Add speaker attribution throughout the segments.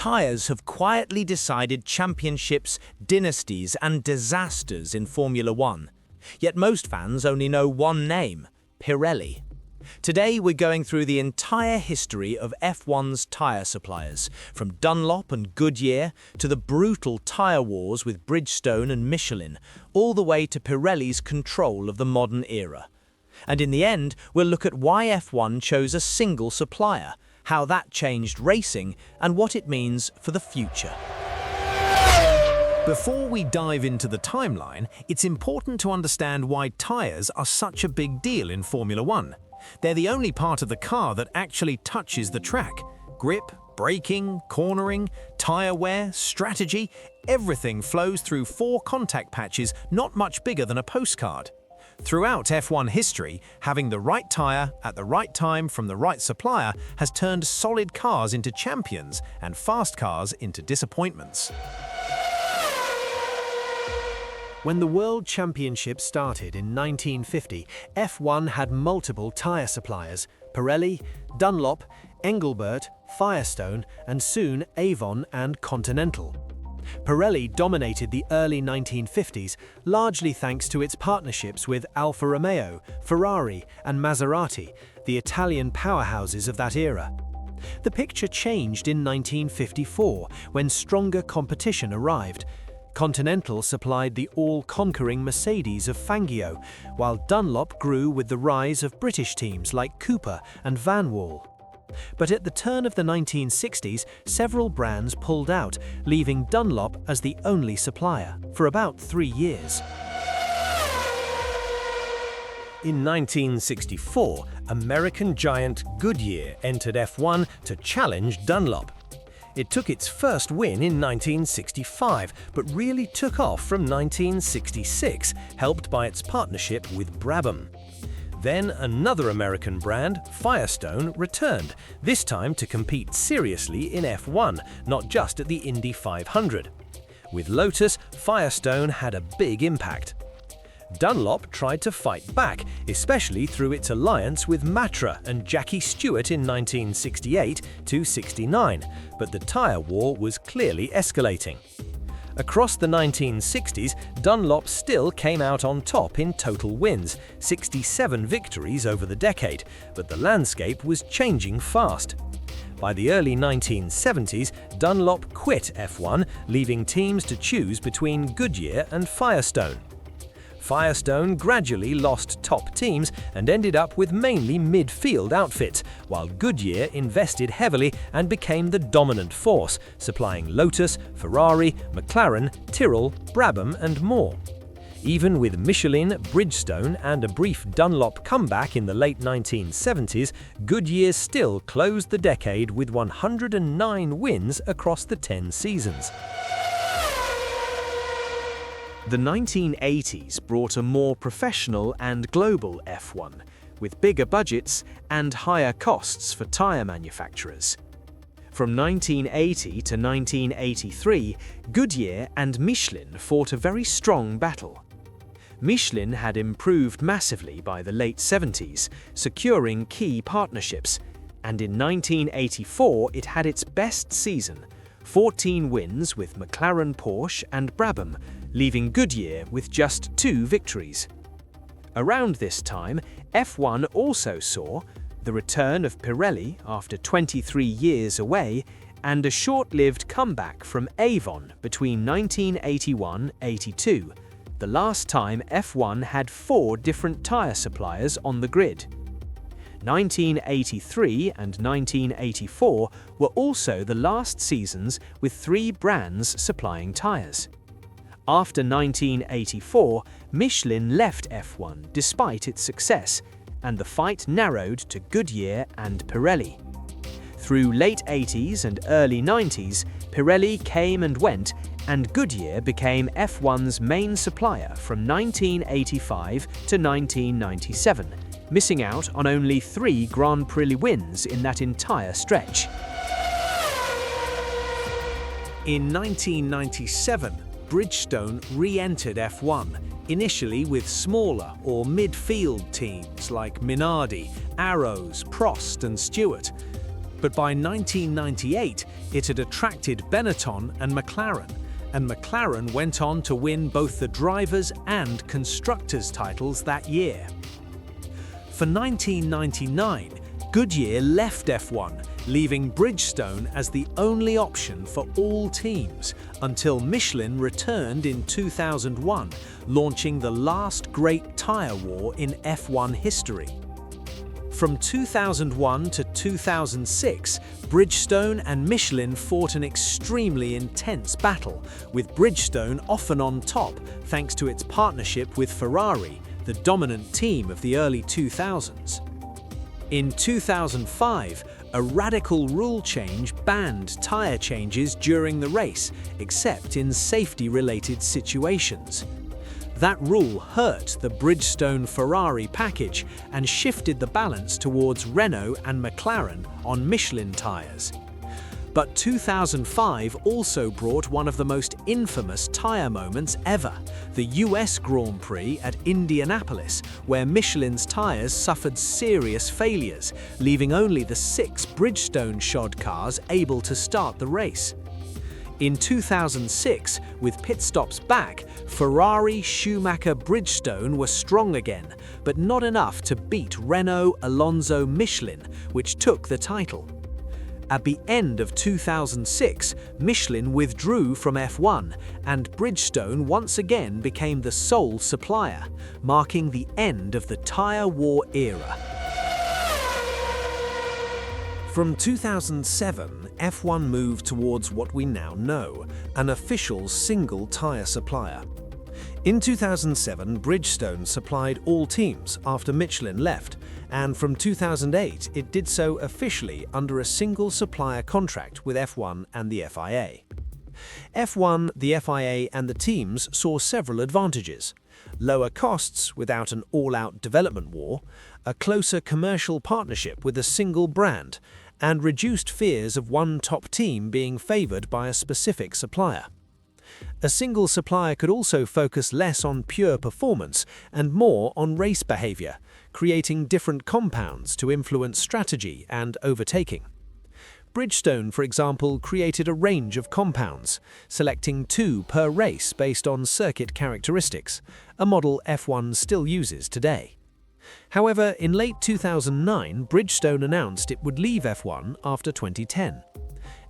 Speaker 1: Tyres have quietly decided championships, dynasties and disasters in Formula One. Yet most fans only know one name, Pirelli. Today we're going through the entire history of F1's tyre suppliers, from Dunlop and Goodyear to the brutal tyre wars with Bridgestone and Michelin, all the way to Pirelli's control of the modern era. And in the end, we'll look at why F1 chose a single supplier, how that changed racing, and what it means for the future.
Speaker 2: Before we dive into the timeline, it's important to understand why tyres are such a big deal in Formula One. They're the only part of the car that actually touches the track. Grip, braking, cornering, tyre wear, strategy, everything flows through 4 contact patches not much bigger than a postcard. Throughout F1 history, having the right tyre at the right time from the right supplier has turned solid cars into champions and fast cars into disappointments. When the World Championship started in 1950, F1 had multiple tyre suppliers: Pirelli, Dunlop, Englebert, Firestone, and soon Avon and Continental. Pirelli dominated the early 1950s, largely thanks to its partnerships with Alfa Romeo, Ferrari, and Maserati, the Italian powerhouses of that era. The picture changed in 1954, when stronger competition arrived. Continental supplied the all-conquering Mercedes of Fangio, while Dunlop grew with the rise of British teams like Cooper and Van Wall. But at the turn of the 1960s, several brands pulled out, leaving Dunlop as the only supplier for about 3 years.
Speaker 3: In 1964, American giant Goodyear entered F1 to challenge Dunlop. It took its first win in 1965, but really took off from 1966, helped by its partnership with Brabham. Then another American brand, Firestone, returned, this time to compete seriously in F1, not just at the Indy 500. With Lotus, Firestone had a big impact. Dunlop tried to fight back, especially through its alliance with Matra and Jackie Stewart in 1968–69, but the tyre war was clearly escalating. Across the 1960s, Dunlop still came out on top in total wins, 67 victories over the decade, but the landscape was changing fast. By the early 1970s, Dunlop quit F1, leaving teams to choose between Goodyear and Firestone. Firestone gradually lost top teams and ended up with mainly midfield outfits, while Goodyear invested heavily and became the dominant force, supplying Lotus, Ferrari, McLaren, Tyrrell, Brabham and more. Even with Michelin, Bridgestone and a brief Dunlop comeback in the late 1970s, Goodyear still closed the decade with 109 wins across the 10 seasons.
Speaker 1: The 1980s brought a more professional and global F1, with bigger budgets and higher costs for tyre manufacturers. From 1980 to 1983, Goodyear and Michelin fought a very strong battle. Michelin had improved massively by the late 70s, securing key partnerships, and in 1984 it had its best season, 14 wins with McLaren, Porsche and Brabham, leaving Goodyear with just 2 victories. Around this time, F1 also saw the return of Pirelli after 23 years away and a short-lived comeback from Avon between 1981–82, the last time F1 had 4 different tyre suppliers on the grid. 1983 and 1984 were also the last seasons with 3 brands supplying tyres. After 1984, Michelin left F1 despite its success, and the fight narrowed to Goodyear and Pirelli. Through late 80s and early 90s, Pirelli came and went, and Goodyear became F1's main supplier from 1985 to 1997, missing out on only 3 Grand Prix wins in that entire stretch.
Speaker 2: In 1997, Bridgestone re-entered F1, initially with smaller or midfield teams like Minardi, Arrows, Prost and Stewart. But by 1998, it had attracted Benetton and McLaren went on to win both the drivers' and constructors' titles that year. For 1999, Goodyear left F1, leaving Bridgestone as the only option for all teams, until Michelin returned in 2001, launching the last great tyre war in F1 history. From 2001 to 2006, Bridgestone and Michelin fought an extremely intense battle, with Bridgestone often on top thanks to its partnership with Ferrari, the dominant team of the early 2000s. In 2005, a radical rule change banned tyre changes during the race, except in safety-related situations. That rule hurt the Bridgestone-Ferrari package and shifted the balance towards Renault and McLaren on Michelin tyres. But 2005 also brought one of the most infamous tyre moments ever, the US Grand Prix at Indianapolis, where Michelin's tyres suffered serious failures, leaving only the 6 Bridgestone-shod cars able to start the race. In 2006, with pit stops back, Ferrari, Schumacher, Bridgestone were strong again, but not enough to beat Renault, Alonso, Michelin, which took the title. At the end of 2006, Michelin withdrew from F1, and Bridgestone once again became the sole supplier, marking the end of the tyre war era. From 2007, F1 moved towards what we now know, an official single tyre supplier. In 2007, Bridgestone supplied all teams after Michelin left, and from 2008 it did so officially under a single supplier contract with F1 and the FIA. F1, the FIA and the teams saw several advantages: lower costs without an all-out development war, a closer commercial partnership with a single brand, and reduced fears of one top team being favoured by a specific supplier. A single supplier could also focus less on pure performance and more on race behaviour, creating different compounds to influence strategy and overtaking. Bridgestone, for example, created a range of compounds, selecting 2 per race based on circuit characteristics, a model F1 still uses today. However, in late 2009, Bridgestone announced it would leave F1 after 2010.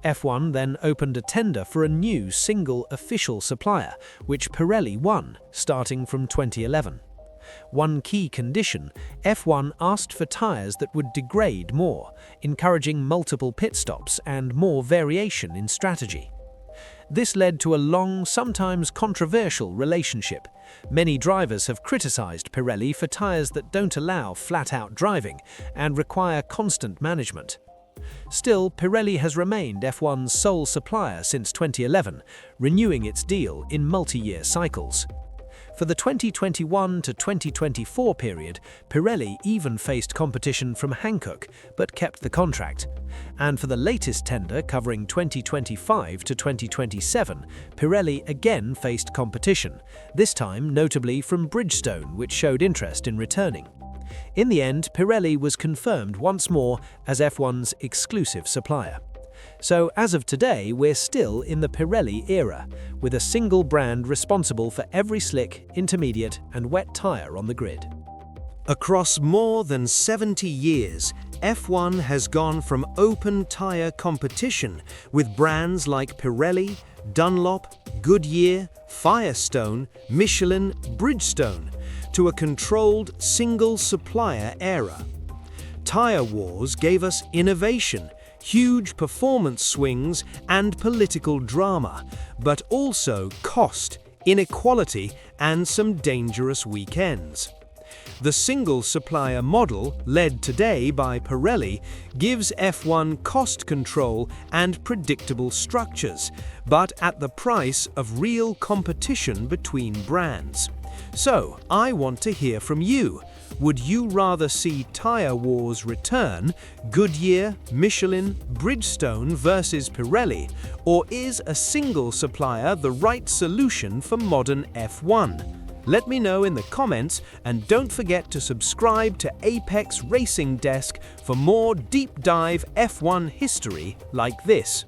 Speaker 2: F1 then opened a tender for a new single official supplier, which Pirelli won, starting from 2011. One key condition, F1 asked for tyres that would degrade more, encouraging multiple pit stops and more variation in strategy. This led to a long, sometimes controversial relationship. Many drivers have criticised Pirelli for tyres that don't allow flat-out driving and require constant management. Still, Pirelli has remained F1's sole supplier since 2011, renewing its deal in multi-year cycles. For the 2021 to 2024 period, Pirelli even faced competition from Hankook, but kept the contract. And for the latest tender covering 2025 to 2027, Pirelli again faced competition, this time notably from Bridgestone, which showed interest in returning. In the end, Pirelli was confirmed once more as F1's exclusive supplier. So as of today, we're still in the Pirelli era, with a single brand responsible for every slick, intermediate and wet tyre on the grid.
Speaker 3: Across more than 70 years, F1 has gone from open tyre competition with brands like Pirelli, Dunlop, Goodyear, Firestone, Michelin, Bridgestone, to a controlled single supplier era. Tyre wars gave us innovation, huge performance swings and political drama, but also cost, inequality and some dangerous weekends. The single supplier model, led today by Pirelli, gives F1 cost control and predictable structures, but at the price of real competition between brands. So, I want to hear from you. Would you rather see tyre wars return, Goodyear, Michelin, Bridgestone versus Pirelli, or is a single supplier the right solution for modern F1?
Speaker 2: Let me know in the comments, and don't forget to subscribe to Apex Racing Desk for more deep dive F1 history like this.